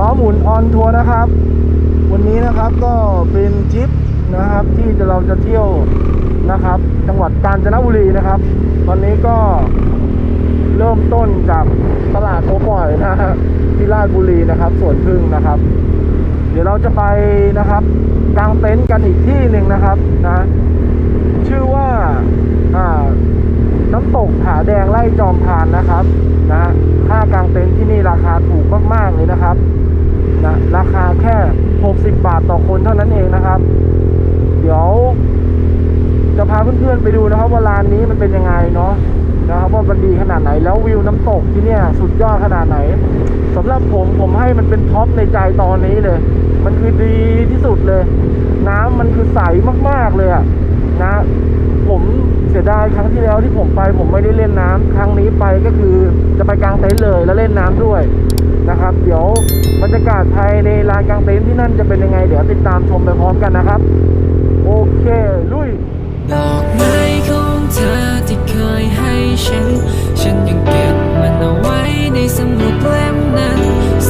ล้อหมุนออนทัวร์นะครับวันนี้นะครับก็เป็นทริปนะครับที่เราจะเที่ยวนะครับจังหวัดกาญจนบุรีนะครับตอนนี้ก็เริ่มต้นจากตลาดโคปล่อยนะฮะที่ราชบุรีนะครับสวนพึ่งนะครับเดี๋ยวเราจะไปนะครับกางเต็นท์กันอีกที่หนึ่งนะครับนะชื่อว่าน้ำตกผาแดงไร่จอมพานนะครับนะค่ากางเต็นท์ที่นี่ราคาถูกมากๆเลยนะครับนะราคาแค่60 บาทต่อคนเท่านั้นเองนะครับเดี๋ยวจะพาเพื่อนๆไปดูนะครับว่าร้านนี้มันเป็นยังไงเนาะนะครับว่ามันดีขนาดไหนแล้ววิวน้ำตกที่เนี่ยสุดยอดขนาดไหนสำหรับผมให้มันเป็นท็อปในใจตอนนี้เลยมันคือดีที่สุดเลยน้ำมันคือใสมากๆเลยอะนะผมเสียดายครั้งที่แล้วที่ผมไปผมไม่ได้เล่นน้ำครั้งนี้ไปก็คือจะไปกางเต็นท์เลยแล้วเล่นน้ำด้วยนะครับเดี๋ยวบรรยากาศภายในลานกางเต็นท์ที่นั่นจะเป็นยังไงเดี๋ยวติดตามชมไปพร้อมกันนะครับโอเคลุยดอกไม้ของเธอที่เคยให้ฉันยังเก็บมันเอาไว้ในสมุดเล่มนั้น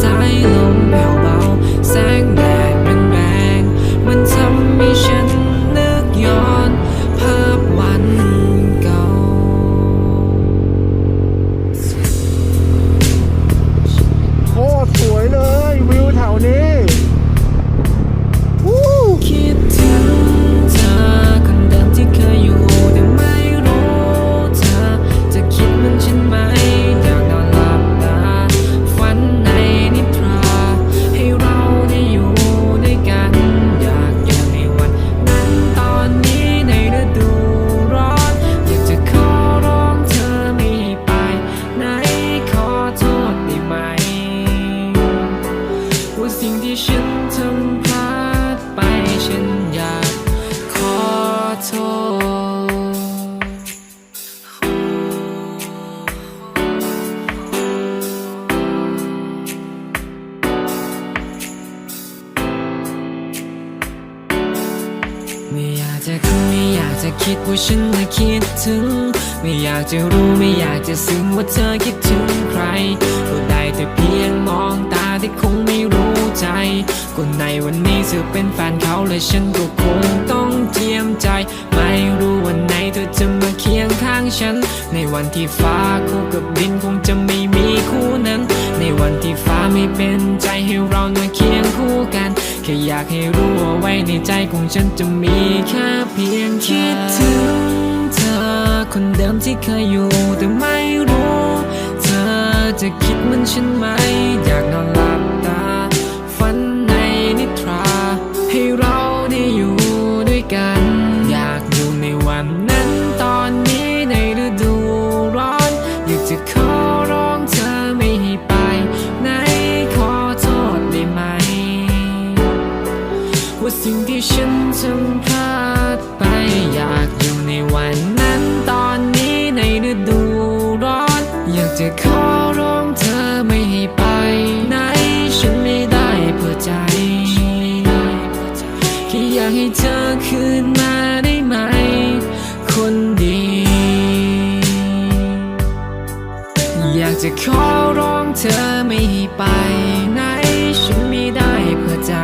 สายลมแผ่วเบาแสงแดดแรงๆมันทำให้ฉันนึกย้อนภาพวันเก่าโคตรสวยเลยวิวแถวนี้คิดถึงเธอคนเดิมที่เคยอยู่แต่ไม่รู้เธอจะคิดเหมือนฉันไหมอยากนอนหลับตาฝันในนิทราให้เราได้อยู่ด้วยกันอยากอยู่ในวันนั้นตอนนี้ในฤดูร้อนอยากจะขอร้องเธอไม่ให้ไปไหนขอโทษได้ไหมว่าสิ่งที่ฉันทำพลาดไปฉันอยากขอโทษไม่อยากจะคุยไม่อยากจะคิดว่าฉันน่ะคิดถึงไม่อยากจะรู้ไม่อยากจะซึ้งว่าเธอคิดถึงใครก็ได้แต่เพียงมองตาที่คงไม่รู้ใจก็ในวันนี้เธอเป็นแฟนเขาและฉันก็คงต้องเจียมใจไม่รู้วันไหนเธอจะมาเคียงข้างฉันในวันที่ฟ้าคู่กับดินคงจะไม่มีคู่นั้นในวันที่ฟ้าไม่เป็นใจให้เรามาเคียงคู่กันแค่อยากให้รู้ว่าไว้ในใจของฉันจะมีแค่เพียงคิดถึงเธอคนเดิมที่เคยอยู่แต่ไม่รู้เธอจะคิดเหมือนฉันไหมอยากนอนหลับตาฝันในนิทราให้เราได้อยู่ด้วยกันอยากอยู่ในวันนั้นตอนนี้ในฤดูร้อนอยากจะขอร้องเธอไม่ให้ไปไหนขอโทษได้ไหมว่าสิ่งที่ฉันทำพลาดไปอยากอยู่ในวันนั้นตอนนี้ในฤดูร้อนอยากจะขอร้องเธอไม่ให้ไปไหนฉันไม่ได้เพื่อใจแค่อยากให้เธอคืนมาได้ไหมคนดีอยากจะขอร้องเธอไม่ให้ไปไหนฉันไม่ได้เพื่อใจ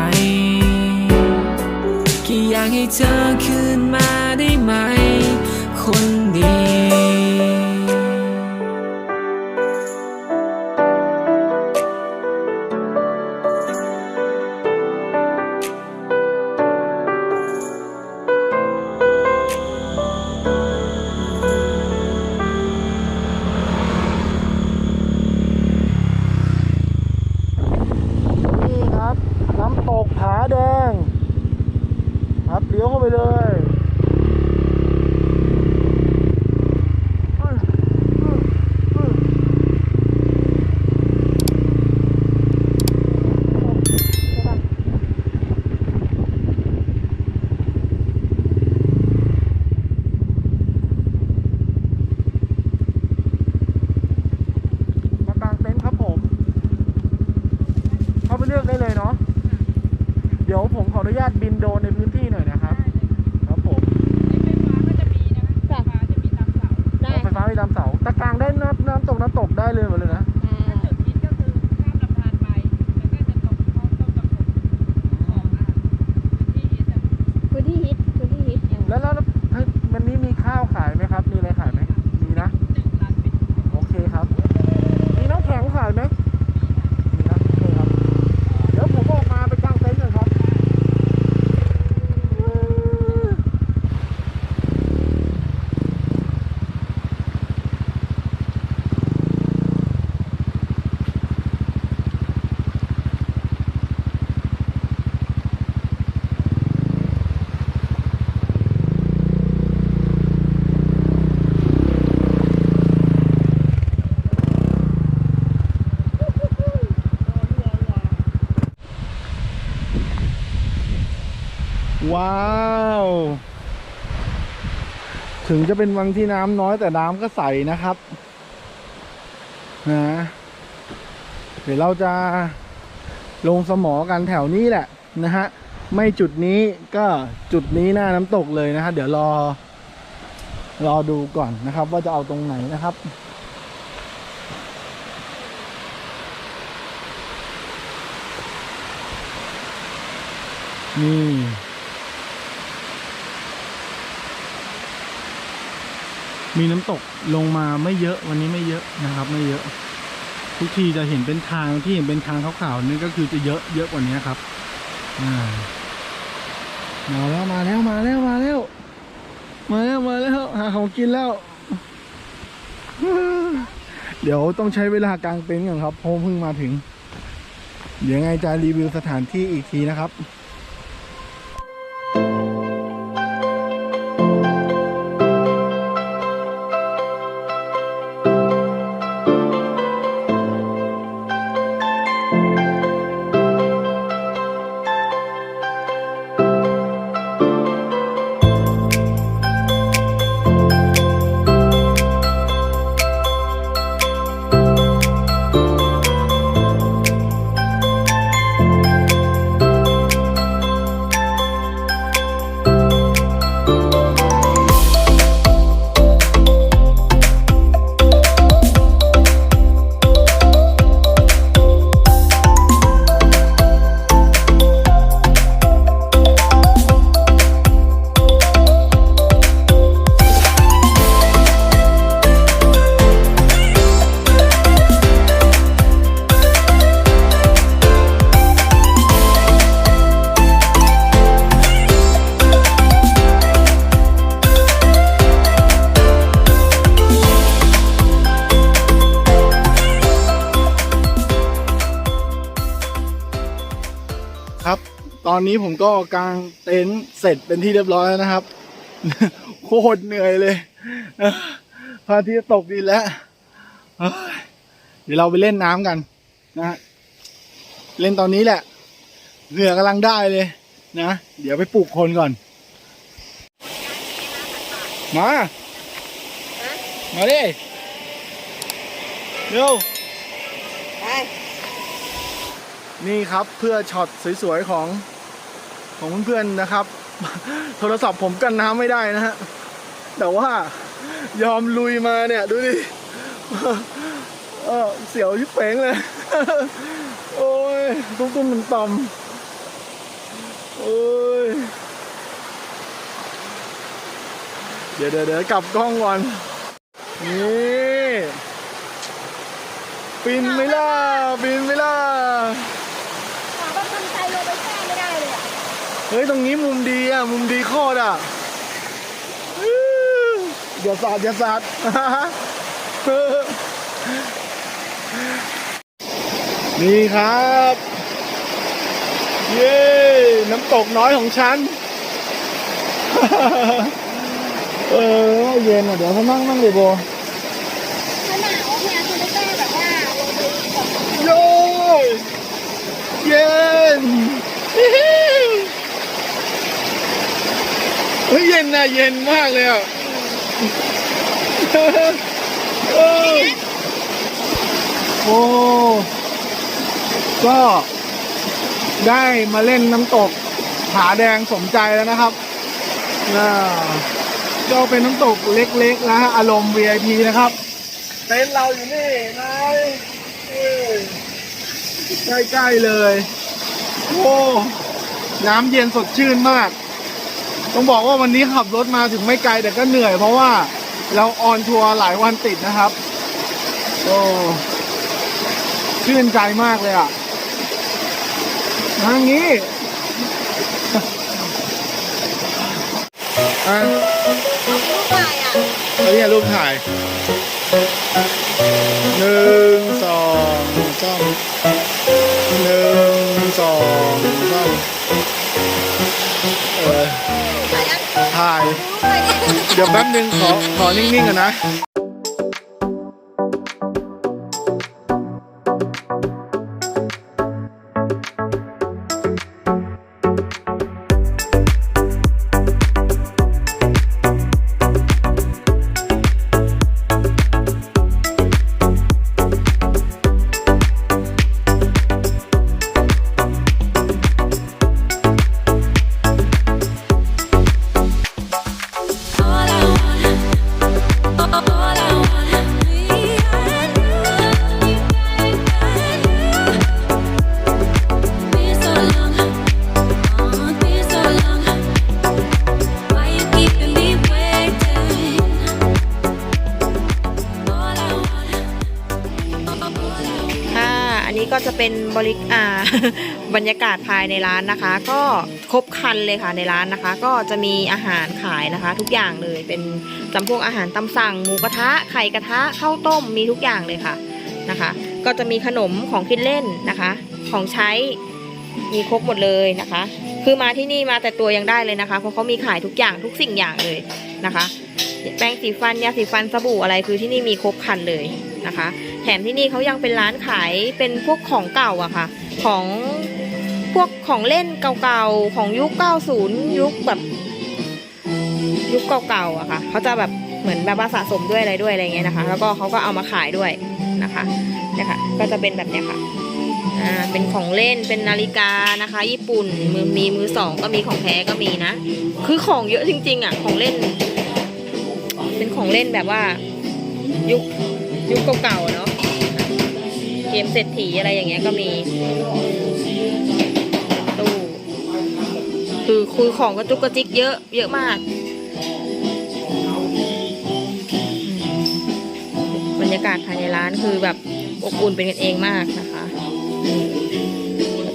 แค่อยากให้เธอคืนมาได้ไหมคนดีนี่ครับน้ำตกผาแดงครับเลี้ยวเข้าไปเลยมากางเต็นท์ครับผมเข้าไปเลือกได้เลยเนาะเดี๋ยวผมขออนุญาตบินโดรนในพื้นที่หน่อยนะครับครับผม ไฟฟ้าก็จะมีนะคะไฟฟ้าจะมีตามเสา ไฟฟ้ามีตามเสาตะกางได้น้ำตกได้เลยหมดเลยนะ ถ้าจุดฮิตก็คือข้ามลำธารไปแล้วก็จะตรง ว้าว ถึงจะเป็นวังที่น้ำน้อยแต่น้ำก็ใสนะครับนะเดี๋ยวเราจะลงสมอกันแถวนี้แหละนะฮะไม่จุดนี้ก็จุดนี้หน้าน้ำตกเลยนะฮะเดี๋ยวรอดูก่อนนะครับว่าจะเอาตรงไหนนะครับนี่มีน้ำตกลงมาไม่เยอะวันนี้ไม่เยอะนะครับไม่เยอะทุกทีจะเห็นเป็นทางที่เห็นเป็นทางขาวๆนี่ก็คือจะเยอะกว่านี้ครับมาแล้วหาของกินแล้ว เดี๋ยวต้องใช้เวลากางเต็นท์ก่อนครับเพราะเพิ่งมาถึงเดี๋ยวไงจะรีวิวสถานที่อีกทีนะครับครับตอนนี้ผมก็กางเต็นท์เสร็จเป็นที่เรียบร้อยแล้วนะครับ โคตรเหนื่อยเลยพระอาทิตย์ตกดินแล้วเดี๋ยวเราไปเล่นน้ำกันนะฮะเล่นตอนนี้แหละเหงื่อกำลังได้เลยนะเดี๋ยวไปปลุกคนก่อนมาดิเร็วนี่ครับเพื่อช็อตสวยๆของเพื่อนๆนะครับ โทรศัพท์ผมกันน้ำไม่ได้นะฮะแต่ว่ายอมลุยมาเนี่ยดูดิเสียวยิบเป๋งเลย โอ้ยตุ้มๆต่ำๆโอ้ยเดี๋ยวกลับกล้องก่อนนี่บินไหมล่ะก็ทำใจลงไปแช่ไม่ได้เลยอ่ะ เฮ้ยตรงนี้มุมดีอ่ะมุมดีโคตรอ่ะอย่าสาด นี่ครับเย้น้ำตกน้อยของฉัน เย็นอ่ะเดี๋ยวเขานั่งเลยโบ ถ้าหนาวเนี่ยคือไม่ได้แบบว่าลงไปแบบ โย้เย็นเฮ้ยเย็นนะเย็นมากเลยอ่ะโอ้ก็ได้มาเล่นน้ำตกผาแดงสมใจแล้วนะครับก็เป็นน้ำตกเล็กๆนะฮะอารมณ์ VIP นะครับเต็นท์เราอยู่นี่ไงใกล้ๆเลยโอ้น้ำเย็นสดชื่นมากต้องบอกว่าวันนี้ขับรถมาถึงไม่ไกลแต่ก็เหนื่อยเพราะว่าเราออนทัวร์หลายวันติดนะครับโอ้ชื่นใจมากเลยอ่ะทางนี้รูปถ่ายอ่ะ แล้วเนี่ยรูปถ่าย1 2 3 1 2 3ถ่าย เดี๋ยวแป๊บนึงขอนิ่งๆก่อนนะ ก็จะเป็นบรรยากาศภายในร้านนะคะ ก็ครบครันเลยค่ะในร้านนะคะ ก็จะมีอาหารขายนะคะ ทุกอย่างเลยเป็นจำพวกอาหารตามสั่งหมูกระทะไข่กระทะข้าวต้มมีทุกอย่างเลยค่ะนะคะ ก็จะมีขนมของกินเล่นนะคะ ของใช้มีครบหมดเลยนะคะ คือมาที่นี่มาแต่ตัวยังได้เลยนะคะ เพราะเขามีขายทุกอย่างทุกสิ่งอย่างเลยนะคะ แป้งสีฟันยาสีฟันสบู่อะไรคือที่นี่มีครบครันเลยนะคะ แถมที่นี่เขายังเป็นร้านขายเป็นพวกของเก่าอะค่ะของพวกของเล่นเก่าๆของยุค 90 ยุคแบบยุคเก่าๆอะค่ะเขาจะแบบเหมือนแบบว่าสะสมด้วยอะไรด้วยอะไรเงี้ยนะคะ แล้วก็เขาก็เอามาขายด้วยนะคะเนี่ยค่ะก็จะเป็นแบบเนี้ยค่ะเป็นของเล่นเป็นนาฬิกานะคะ ญี่ปุ่นมือสองก็มีของแท้ก็มีนะคือของเยอะจริงๆอะของเล่นเป็นของเล่นแบบว่ายุคเก่าๆเนาะเกมเศรษฐีอะไรอย่างเงี้ยก็มีตู้คือของกระจุกกระจิกเยอะมากบรรยากาศภายในร้านคือแบบอบอุ่นเป็นกันเองมากนะคะ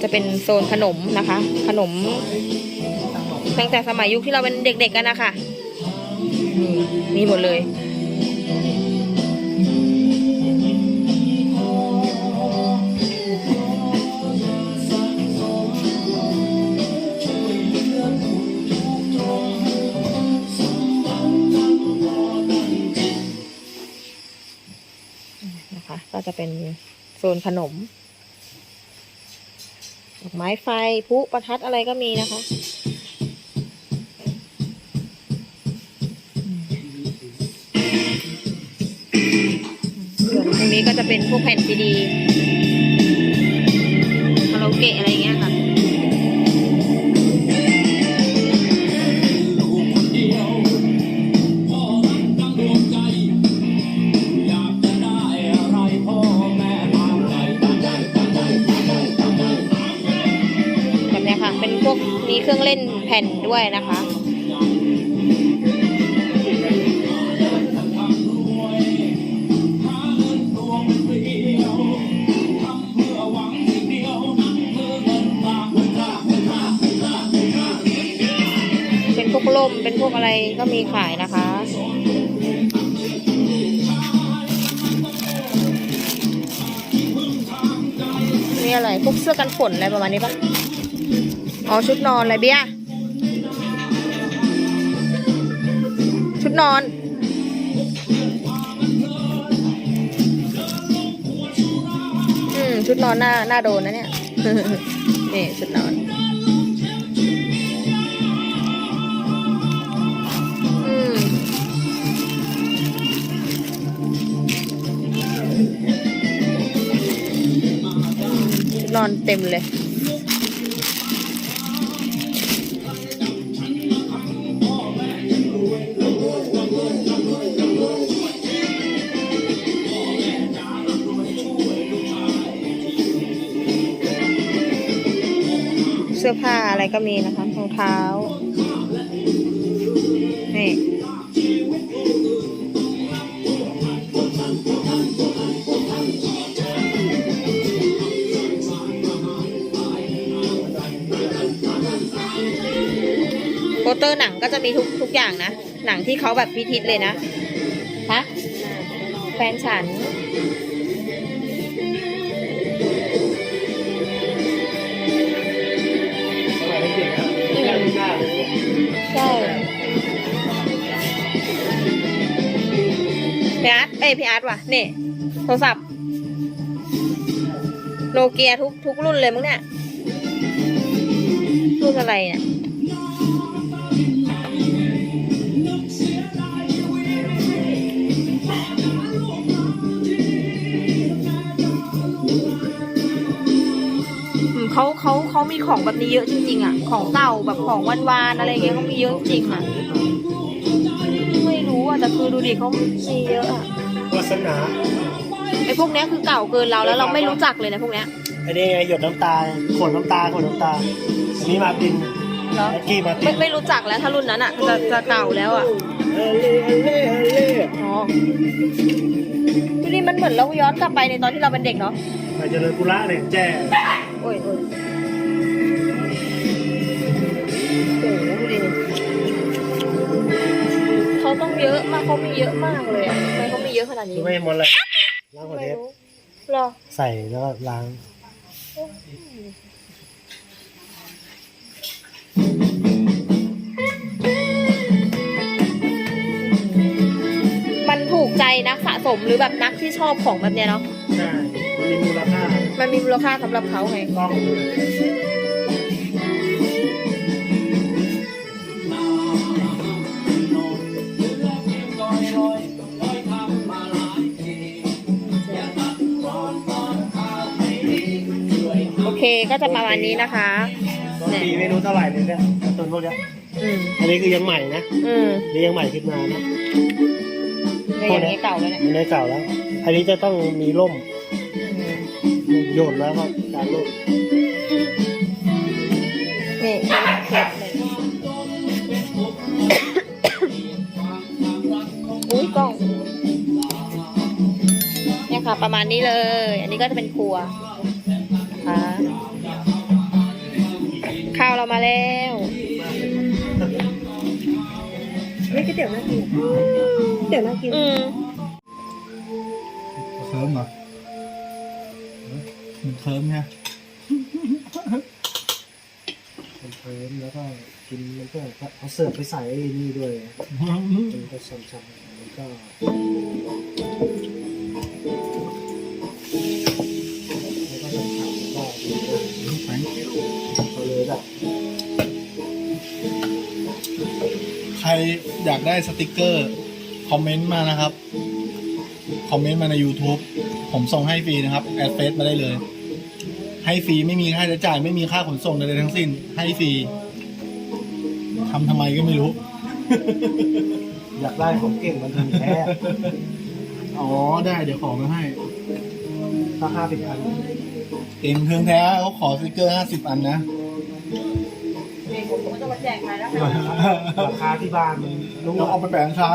จะเป็นโซนขนมนะคะ ขนมตั้งแต่สมัยยุคที่เราเป็นเด็กๆกันนะคะมีหมดเลยนะคะก็จะเป็นโซนขนมดอกไม้ไฟพลุประทัดอะไรก็มีนะคะส่วนตรงนี้ก็จะเป็นพวกแผ่นซีดีคาราโอเกะอะไรอย่างเงี้ยค่ะแบบเนี้ยค่ะเป็นพวกมีเครื่องเล่นแผ่นด้วยนะคะเป็นพวกล่มเป็นพวกอะไรก็มีขายนะคะมีอะไรพวกเสื้อกันฝนอะไรประมาณนี้ปะอ๋อชุดนอนอะไรเบี้ยชุดนอนชุดนอนหน้าโดนนะเนี่ย นี่ชุดนอนชุดนอนเต็มเลยเสื้อผ้าอะไรก็มีนะคะรองเท้านี่โปสเตอร์หนังก็จะมีทุกอย่างนะหนังที่เขาแบบพิทิศเลยนะฮะแฟนฉันใช่พี่อาร์ตว่ะนี่โทรศัพท์โนเกียทุกรุ่นเลยมั้งเนี่ยรุ่นอะไรเนี่ยเขามีของแบบนี้เยอะจริงๆอ่ะของเก่าแบบของวานๆอะไรเงี้ยเขามีเยอะจริงอ่ะไม่รู้อ่ะแต่คือดูดิเขามีเยอะอ่ะวาสนาไอ้พวกเนี้ยคือเก่าเกินเราแล้วเราไม่รู้จักเลยนะพวกเนี้ยอันนี้ไงหยดน้ำตาขวดน้ำตาอันนี้มาติน เหรอ กี่มาติ ไม่รู้จักแล้วถ้ารุ่นนั้นอ่ะจะเก่าแล้วอ่ะ เล่เล่เล่ อ๋อทีนี้มันเหมือนเราย้อนกลับไปในตอนที่เราเป็นเด็กเนาะ ไปเจริญปุระเนี่ยแจ้ โอ้ยโอ้ยโอ้โหดูดิเขาต้องเยอะมากเขามีเยอะมากเลยอ่ะทำไมเขามีเยอะขนาดนี้ ไม่หมดเลยล้างหัว ไม่ เทป รู้หรอ ใส่แล้วก็ล้าง มันถูกใจนักสะสมหรือแบบนักที่ชอบของแบบเนี้ยเนาะ ใช่มันมีมูลค่า มันมีมูลค่าสำหรับเขาไง กล้องดูเลย โอเคก็จะประมาณนี้นะคะ เนี่ย ปีเมนูเท่าไหร่เนี่ยต้นพวกเนี้ย อืม อันนี้คือยังใหม่นะ อืม นี่ยังใหม่ขึ้นมานะ ในอย่างนี้เก่าแล้วเนี่ย อันนี้เก่าแล้ว อันนี้จะต้องมีร่มโยนแล้วก็การร่ม นี่เคสเลยอุ้ยกล้องเนี่ยค่ะ ประมาณนี้เลย อันนี้ก็จะเป็นครัวนะคะข้าวเรามาแล้วเฮ้ยก๋วยเตี๋ยวน่ากินเตี๋ยวน่ากินเคิร์มเหรอมันเคิร์มไง มันเพิ่มแล้วก็กินมันก็เอาเสิร์ฟไปใส่ไอ้นี่ด้วยมันก็ช้ำๆมันก็ช้ำๆแล้วก็ Thank you เอาเลยแบบ ใครอยากได้สติกเกอร์ คอมเมนต์มานะครับ คอมเมนต์มาใน YouTube ผมส่งให้ฟรีนะครับ แอดเฟซมาได้เลย ให้ฟรีไม่มีค่าใช้จ่ายไม่มีค่าขนส่งใดๆทั้งสิ้น ให้ฟรีทำไมก็ไม่รู้ อยากได้ของเก่งมันถึงแท้ อ๋อได้เดี๋ยวขอมาให้ ราคา10,000 เก่งเทิงแท้เขาขอสติกเกอร์50 อันนะ ผมก็จะมาแจกใครแล้ว ราคาที่บ้านมันรู้ เราเอาไปแปะค้า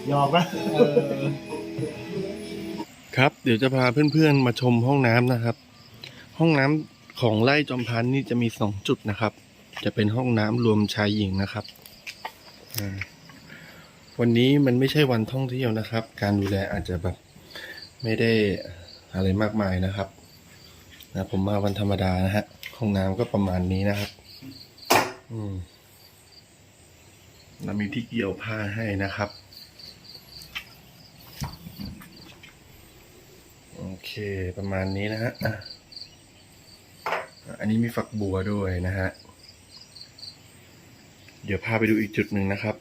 หยอกนะ ครับเดี๋ยวจะพาเพื่อนๆมาชมห้องน้ำนะครับ ห้องน้ำของไร่จอมพันธุ์นี่จะมี2 จุดนะครับ จะเป็นห้องน้ำรวมชายหญิงนะครับวันนี้มันไม่ใช่วันท่องเที่ยวนะครับ การดูแลอาจจะแบบไม่ได้อะไรมากมายนะครับนะผมมาวันธรรมดานะฮะห้องน้ำก็ประมาณนี้นะครับเรามีที่เกี่ยวผ้าให้นะครับโอเคประมาณนี้นะฮะอันนี้มีฝักบัวด้วยนะฮะเดี๋ยวพาไปดูอีกจุดหนึ่งนะครับ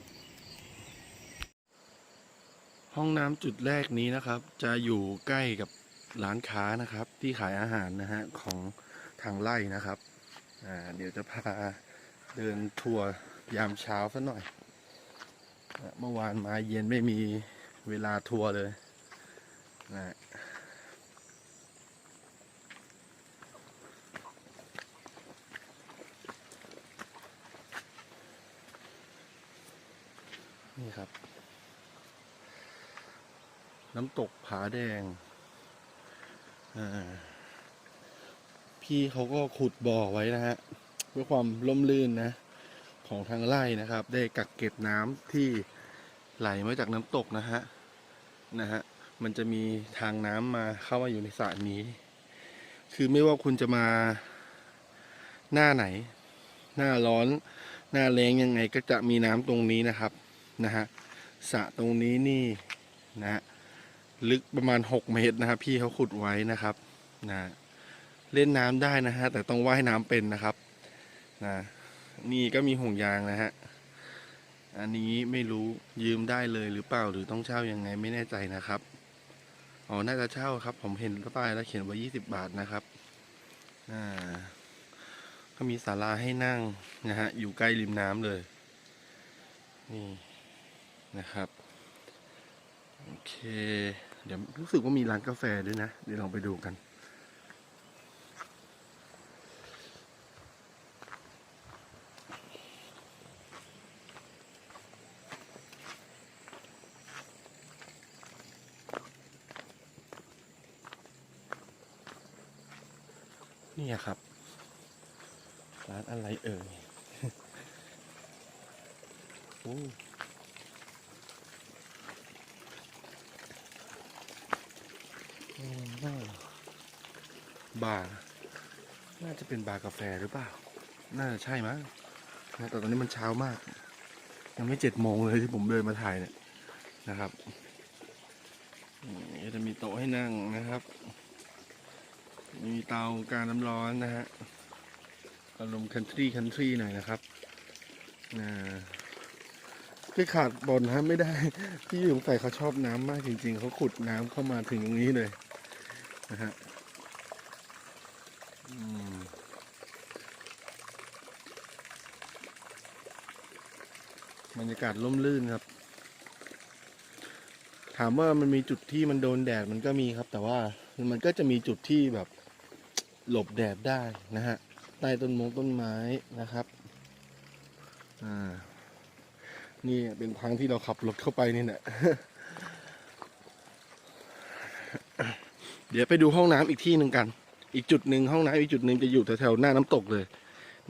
ห้องน้ำจุดแรกนี้นะครับจะอยู่ใกล้กับร้านค้านะครับที่ขายอาหารนะฮะของทางไร่นะครับเดี๋ยวจะพาเดินทัวร์ยามเช้าซะหน่อยเมื่อวานมาเย็นไม่มีเวลาทัวร์เลยนะนี่ครับน้ำตกผาแดงพี่เขาก็ขุดบ่อไว้นะฮะเพื่อความร่มรื่นนะของทางไร่นะครับได้กักเก็บน้ำที่ไหลมาจากน้ำตกนะฮะมันจะมีทางน้ำมาเข้ามาอยู่ในสระนี้คือไม่ว่าคุณจะมาหน้าไหนหน้าร้อนหน้าแล้งยังไงก็จะมีน้ำตรงนี้นะครับสระตรงนี้นี่นะลึกประมาณ6 เมตรนะครับพี่เขาขุดไว้นะครับเล่นน้ำได้นะฮะแต่ต้องว่ายน้ำเป็นนะครับนี่ก็มีห่วงยางนะฮะอันนี้ไม่รู้ยืมได้เลยหรือเปล่าหรือต้องเช่ายังไงไม่แน่ใจนะครับอ๋อน่าจะเช่าครับผมเห็นป้ายแล้วเขียนไว้20 บาทนะครับก็มีศาลาให้นั่งนะฮะอยู่ใกล้ริมน้ำเลยนี่นะครับโอเคเดี๋ยวรู้สึกว่ามีร้านกาแฟด้วยนะเดี๋ยวลองไปดูกัน นี่ครับร้านอะไรเอ่ย โอ้บาร์น่าจะเป็นบาร์กาแฟหรือเปล่าน่าจะใช่มั้งนะแต่ตอนนี้มันเช้ามากยังไม่7 โมงเลยที่ผมเดินมาถ่ายเนี่ยนะครับนี่จะมีโต๊ะให้นั่งนะครับมีเตาการน้ำร้อนนะฮะอารมณ์คันทรีหน่อยนะครับที่ขาดบอลฮะไม่ได้ที่สงสัยเขาชอบน้ำมากจริงๆเขาขุดน้ำเข้ามาถึงตรงนี้เลยนะฮะบรรยากาศร่มรื่นครับถามว่ามันมีจุดที่มันโดนแดดมันก็มีครับ แต่ว่ามันก็จะมีจุดที่แบบหลบแดดได้นะฮะใต้ต้นไม้นะครับนี่เป็นทางที่เราขับรถเข้าไปนี่แหละ เดี๋ยวไปดูห้องน้ำอีกที่หนึ่งกันอีกจุดหนึ่งห้องน้ำอีกจุดหนึ่งจะอยู่แถวๆหน้าน้ำตกเลย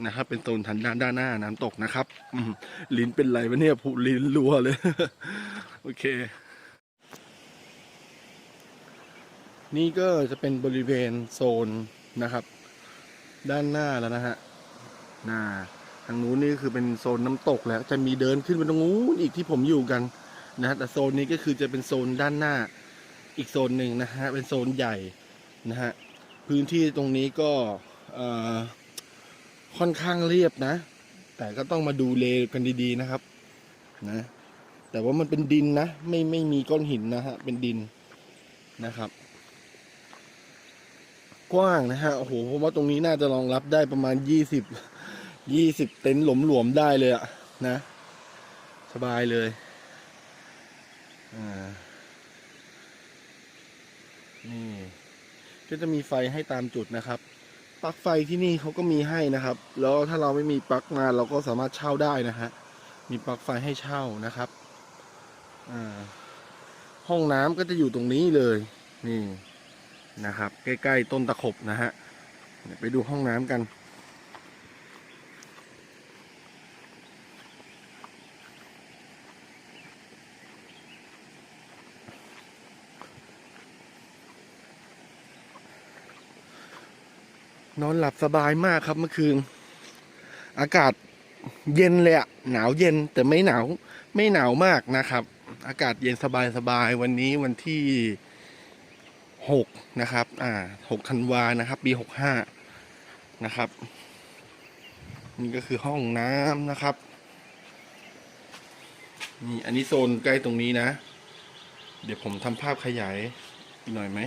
นะครับเป็นโซนทางด้านหน้าน้ำตกนะครับลิ้นเป็นไรวะเนี่ยผูลิ้นรัวเลย โอเคนี่ก็จะเป็นบริเวณโซนนะครับด้านหน้าแล้วนะฮะทางนู้นนี่คือเป็นโซนน้ำตกแล้วจะมีเดินขึ้นไปตรงนู้นอีกที่ผมอยู่กันนะแต่โซนนี้ก็คือจะเป็นโซนด้านหน้าอีกโซนหนึ่งนะฮะเป็นโซนใหญ่นะฮะพื้นที่ตรงนี้ก็ค่อนข้างเรียบนะแต่ก็ต้องมาดูเลกันดีๆนะครับนะแต่ว่ามันเป็นดินนะไม่มีก้อนหินนะฮะเป็นดินนะครับกว้างนะฮะโอ้โหผมว่าตรงนี้น่าจะรองรับได้ประมาณ20เต็นท์หลวมๆได้เลยอะนะสบายเลยนี่ก็จะมีไฟให้ตามจุดนะครับปลั๊กไฟที่นี่เขาก็มีให้นะครับแล้วถ้าเราไม่มีปลั๊กมาเราก็สามารถเช่าได้นะฮะมีปลั๊กไฟให้เช่านะครับห้องน้ำก็จะอยู่ตรงนี้เลยนี่นะครับใกล้ๆต้นตะขบนะฮะไปดูห้องน้ำกันนอนหลับสบายมากครับเมื่อคืนอากาศเย็นเลยอะหนาวเย็นแต่ไม่หนาวมากนะครับอากาศเย็นสบายวันนี้วันที่6นะครับ6 ธันวานะครับปี65นะครับนี่ก็คือห้องน้ำนะครับนี่อันนี้โซนใกล้ตรงนี้นะเดี๋ยวผมทำภาพขยายหน่อยไหม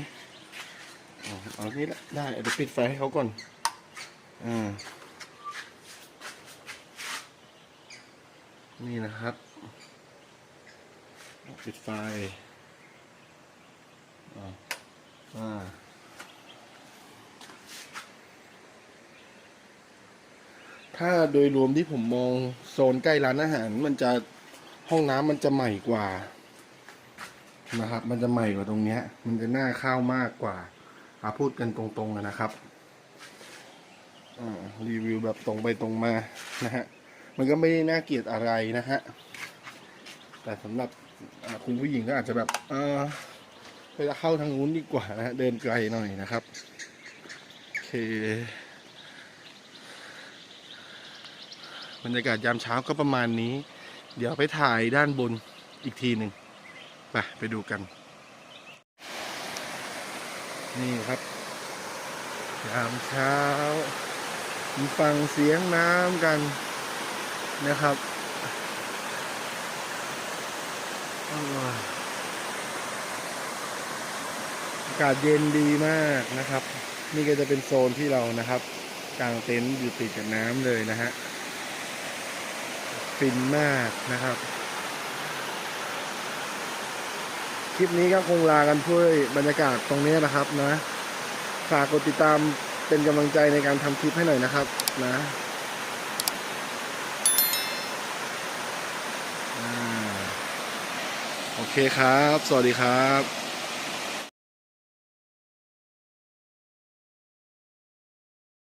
เอานี้ละได้เดี๋ยวปิดไฟให้เขาก่อนนี่นะครับปิดไฟถ้าโดยรวมที่ผมมองโซนใกล้ร้านอาหารมันจะห้องน้ำมันจะใหม่กว่านะครับมันจะใหม่กว่าตรงเนี้ยมันจะน่าเข้ามากกว่าพูดกันตรงๆนะครับรีวิวแบบตรงไปตรงมานะฮะมันก็ไม่ได้น่าเกลียดอะไรนะฮะแต่สำหรับคุณผู้หญิงก็อาจจะแบบไปเข้าทางนู้นดีกว่านะฮะเดินไกลหน่อยนะครับโอเคบรรยากาศยามเช้าก็ประมาณนี้เดี๋ยวไปถ่ายด้านบนอีกทีหนึ่งไปดูกันนี่ครับยามเช้ามีฟังเสียงน้ำกันนะครับอากาศเย็นดีมากนะครับนี่ก็จะเป็นโซนที่เรานะครับกางเต็นท์อยู่ติดกับน้ำเลยนะฮะฟินมากนะครับคลิปนี้ก็คงลากันด้วยบรรยากาศตรงนี้นะครับนะฝากกดติดตามเป็นกำลังใจในการทำคลิปให้หน่อยนะครับนะโอเคครับสวัสดีครับ